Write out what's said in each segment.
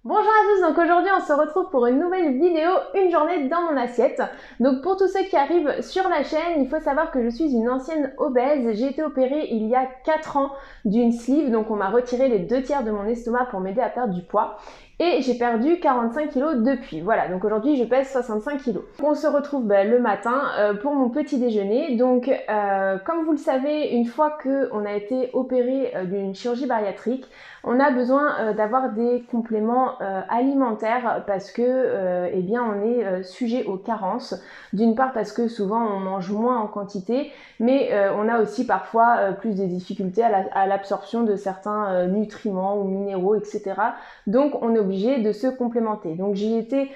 Bonjour à tous, donc aujourd'hui on se retrouve pour une nouvelle vidéo, une journée dans mon assiette. Donc pour tous ceux qui arrivent sur la chaîne, il faut savoir que je suis une ancienne obèse. J'ai été opérée il y a 4 ans d'une sleeve, donc on m'a retiré les 2/3 de mon estomac pour m'aider à perdre du poids. Et j'ai perdu 45 kilos depuis. Voilà, donc aujourd'hui je pèse 65 kilos. On se retrouve le matin pour mon petit déjeuner. Donc comme vous le savez, une fois qu'on a été opéré d'une chirurgie bariatrique, on a besoin d'avoir des compléments alimentaires parce que eh bien on est sujet aux carences. D'une part parce que souvent on mange moins en quantité, mais on a aussi parfois plus de difficultés à l'absorption de certains nutriments ou minéraux, etc. Donc on est obligé de se complémenter. Donc j'y étais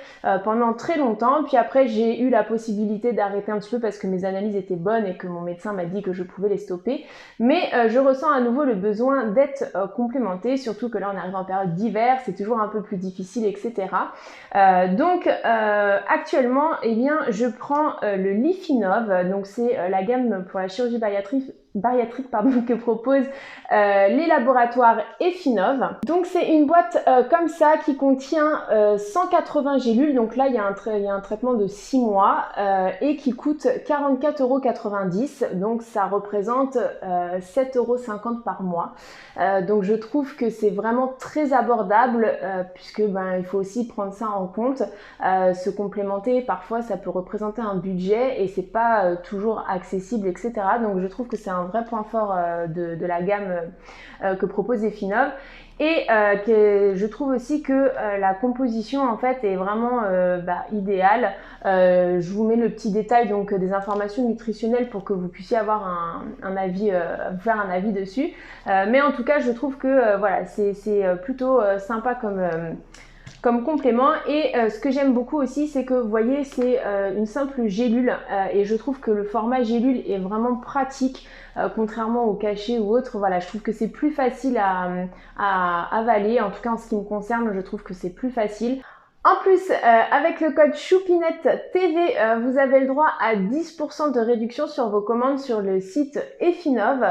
pendant très longtemps, puis après j'ai eu la possibilité d'arrêter un petit peu parce que mes analyses étaient bonnes et que mon médecin m'a dit que je pouvais les stopper. Mais je ressens à nouveau le besoin d'être complémentée, surtout que là on arrive en période d'hiver, c'est toujours un peu plus difficile, etc. Actuellement, eh bien, je prends le Lifinov, donc c'est la gamme pour la chirurgie bariatrique que propose les laboratoires Effinov. Donc c'est une boîte comme ça qui contient 180 gélules, donc là il y a un traitement de 6 mois et qui coûte 44,90 €, donc ça représente 7,50 € par mois. Donc je trouve que c'est vraiment très abordable puisque il faut aussi prendre ça en compte. Se complémenter, parfois ça peut représenter un budget et c'est pas toujours accessible, etc. Donc je trouve que c'est un vrai point fort de la gamme que propose Effinov. Et je trouve aussi que la composition en fait est vraiment idéale. Je vous mets le petit détail donc des informations nutritionnelles pour que vous puissiez avoir un avis, vous faire un avis dessus. Mais en tout cas, je trouve que voilà, c'est plutôt sympa comme complément. Et ce que j'aime beaucoup aussi, c'est que vous voyez, c'est une simple gélule et je trouve que le format gélule est vraiment pratique. Contrairement au cachet ou autre, voilà, je trouve que c'est plus facile à avaler. En tout cas, en ce qui me concerne, je trouve que c'est plus facile. En plus, avec le code CHOUPINETTV, vous avez le droit à 10% de réduction sur vos commandes sur le site Effinov.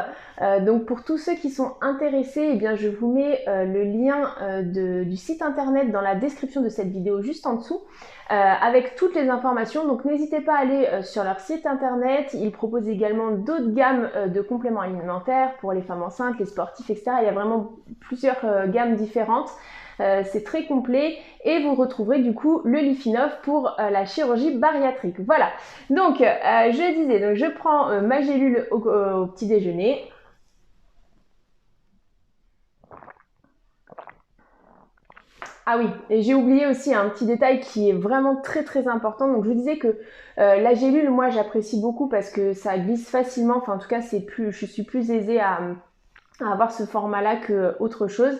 Donc pour tous ceux qui sont intéressés, eh bien, je vous mets le lien du site internet dans la description de cette vidéo juste en dessous. Avec toutes les informations, donc n'hésitez pas à aller sur leur site internet. Ils proposent également d'autres gammes de compléments alimentaires pour les femmes enceintes, les sportifs, etc. Il y a vraiment plusieurs gammes différentes. C'est très complet et vous retrouverez du coup le Lifinov pour la chirurgie bariatrique. Voilà, donc je disais, donc je prends ma gélule au petit déjeuner. Ah oui, et j'ai oublié aussi un petit détail qui est vraiment très important. Donc je vous disais que la gélule, moi j'apprécie beaucoup parce que ça glisse facilement. Enfin en tout cas, je suis plus aisée à avoir ce format-là que autre chose.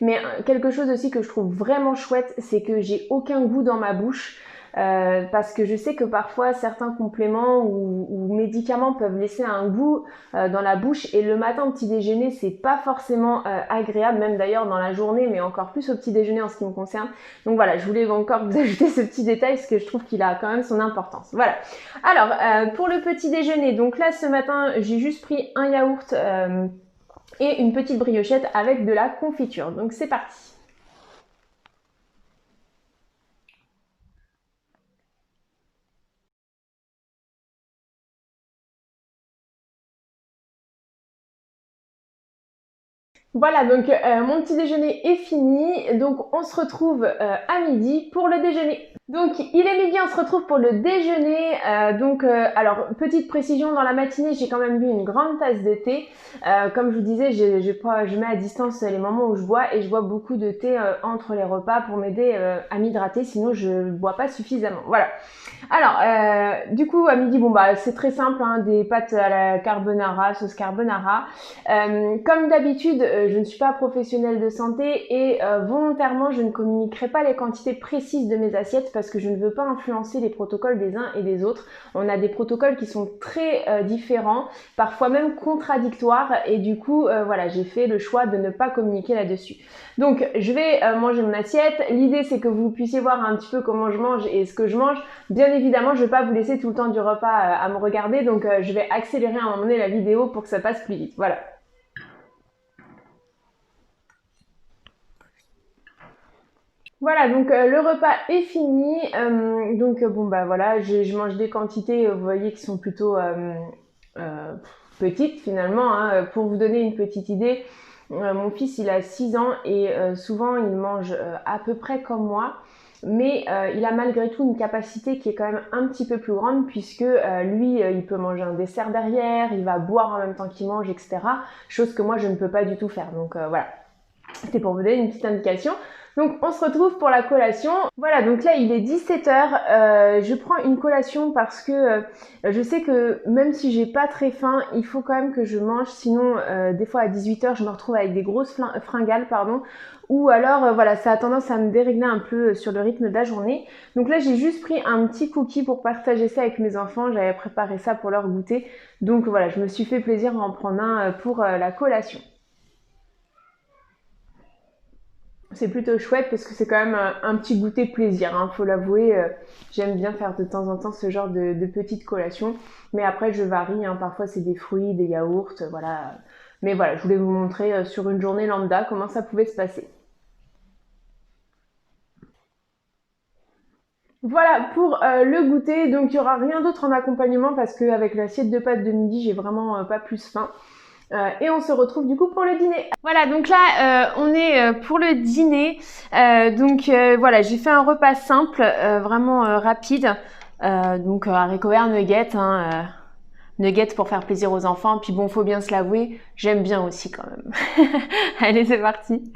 Mais quelque chose aussi que je trouve vraiment chouette, c'est que j'ai aucun goût dans ma bouche. Parce que je sais que parfois certains compléments ou médicaments peuvent laisser un goût dans la bouche et le matin au petit déjeuner c'est pas forcément agréable, même d'ailleurs dans la journée, mais encore plus au petit déjeuner en ce qui me concerne. Donc voilà, je voulais encore vous ajouter ce petit détail parce que je trouve qu'il a quand même son importance. Voilà. Alors pour le petit déjeuner, donc là ce matin j'ai juste pris un yaourt et une petite briochette avec de la confiture. Donc c'est parti. Voilà, donc mon petit déjeuner est fini, donc on se retrouve à midi pour le déjeuner. Donc il est midi, on se retrouve pour le déjeuner. Alors petite précision, dans la matinée j'ai quand même bu une grande tasse de thé. Comme je vous disais, je mets à distance les moments où je bois et je bois beaucoup de thé entre les repas pour m'aider à m'hydrater, sinon je ne bois pas suffisamment. Voilà. Alors, du coup, à midi, c'est très simple, hein, des pâtes à la carbonara, sauce carbonara. Comme d'habitude, je ne suis pas professionnelle de santé et volontairement, je ne communiquerai pas les quantités précises de mes assiettes parce que je ne veux pas influencer les protocoles des uns et des autres. On a des protocoles qui sont très différents, parfois même contradictoires et du coup, voilà, j'ai fait le choix de ne pas communiquer là-dessus. Donc, je vais manger mon assiette. L'idée, c'est que vous puissiez voir un petit peu comment je mange et ce que je mange. Bien évidemment, je ne vais pas vous laisser tout le temps du repas à me regarder, donc je vais accélérer à un moment donné la vidéo pour que ça passe plus vite. Voilà. Voilà, donc le repas est fini. Bon bah voilà, je mange des quantités, vous voyez, qui sont plutôt petites finalement, hein. Pour vous donner une petite idée, mon fils il a 6 ans et souvent il mange à peu près comme moi. Mais il a malgré tout une capacité qui est quand même un petit peu plus grande puisque lui, il peut manger un dessert derrière, il va boire en même temps qu'il mange, etc. Chose que moi, je ne peux pas du tout faire. Donc voilà, c'était pour vous donner une petite indication. Donc on se retrouve pour la collation. Voilà, donc là il est 17h. Je prends une collation parce que je sais que même si j'ai pas très faim, il faut quand même que je mange. Sinon, des fois à 18h, je me retrouve avec des grosses fringales, pardon. Ou alors, voilà, ça a tendance à me dérégler un peu sur le rythme de la journée. Donc là, j'ai juste pris un petit cookie pour partager ça avec mes enfants. J'avais préparé ça pour leur goûter. Donc voilà, je me suis fait plaisir à en prendre un pour la collation. C'est plutôt chouette parce que c'est quand même un petit goûter plaisir, hein, faut l'avouer. J'aime bien faire de temps en temps ce genre de petites collations. Mais après, je varie, hein, parfois c'est des fruits, des yaourts, voilà. Mais voilà, je voulais vous montrer sur une journée lambda comment ça pouvait se passer. Voilà pour le goûter, donc il n'y aura rien d'autre en accompagnement parce qu'avec l'assiette de pâtes de midi, j'ai vraiment pas plus faim. Et on se retrouve du coup pour le dîner. Voilà, donc là on est pour le dîner. Voilà, j'ai fait un repas simple, vraiment rapide. Haricots verts, nuggets, hein, nuggets pour faire plaisir aux enfants. Puis bon, faut bien se l'avouer, j'aime bien aussi quand même. Allez, c'est parti.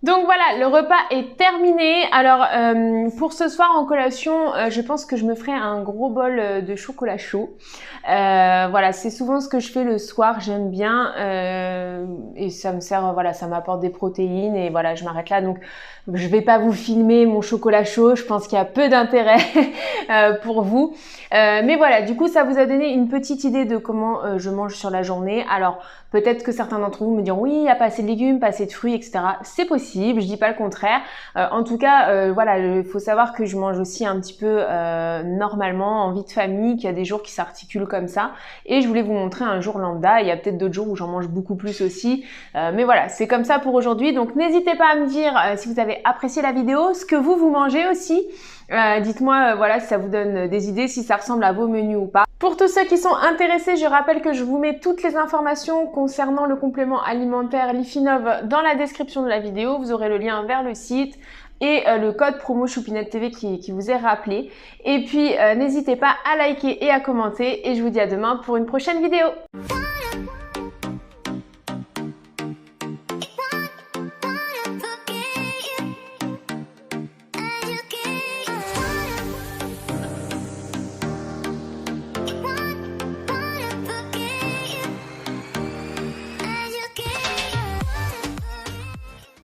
Donc voilà, le repas est terminé. Alors pour ce soir en collation, je pense que je me ferai un gros bol de chocolat chaud. Voilà, c'est souvent ce que je fais le soir, j'aime bien et ça me sert, voilà, ça m'apporte des protéines et voilà, je m'arrête là. Donc je vais pas vous filmer mon chocolat chaud, je pense qu'il y a peu d'intérêt pour vous. Mais voilà, du coup ça vous a donné une petite idée de comment je mange sur la journée. Alors peut-être que certains d'entre vous me diront oui, il n'y a pas assez de légumes, pas assez de fruits, etc. C'est possible, je dis pas le contraire. En tout cas, voilà, il faut savoir que je mange aussi un petit peu normalement en vie de famille, qu'il y a des jours qui s'articulent comme ça. Et je voulais vous montrer un jour lambda. Il y a peut-être d'autres jours où j'en mange beaucoup plus aussi. Mais voilà, c'est comme ça pour aujourd'hui. Donc n'hésitez pas à me dire si vous avez apprécié la vidéo, ce que vous mangez aussi. Dites-moi voilà si ça vous donne des idées, si ça ressemble à vos menus ou pas. Pour tous ceux qui sont intéressés, je rappelle que je vous mets toutes les informations concernant le complément alimentaire Lifinov dans la description de la vidéo. Vous aurez le lien vers le site et le code promo Choupinette TV qui vous est rappelé. Et puis n'hésitez pas à liker et à commenter et je vous dis à demain pour une prochaine vidéo.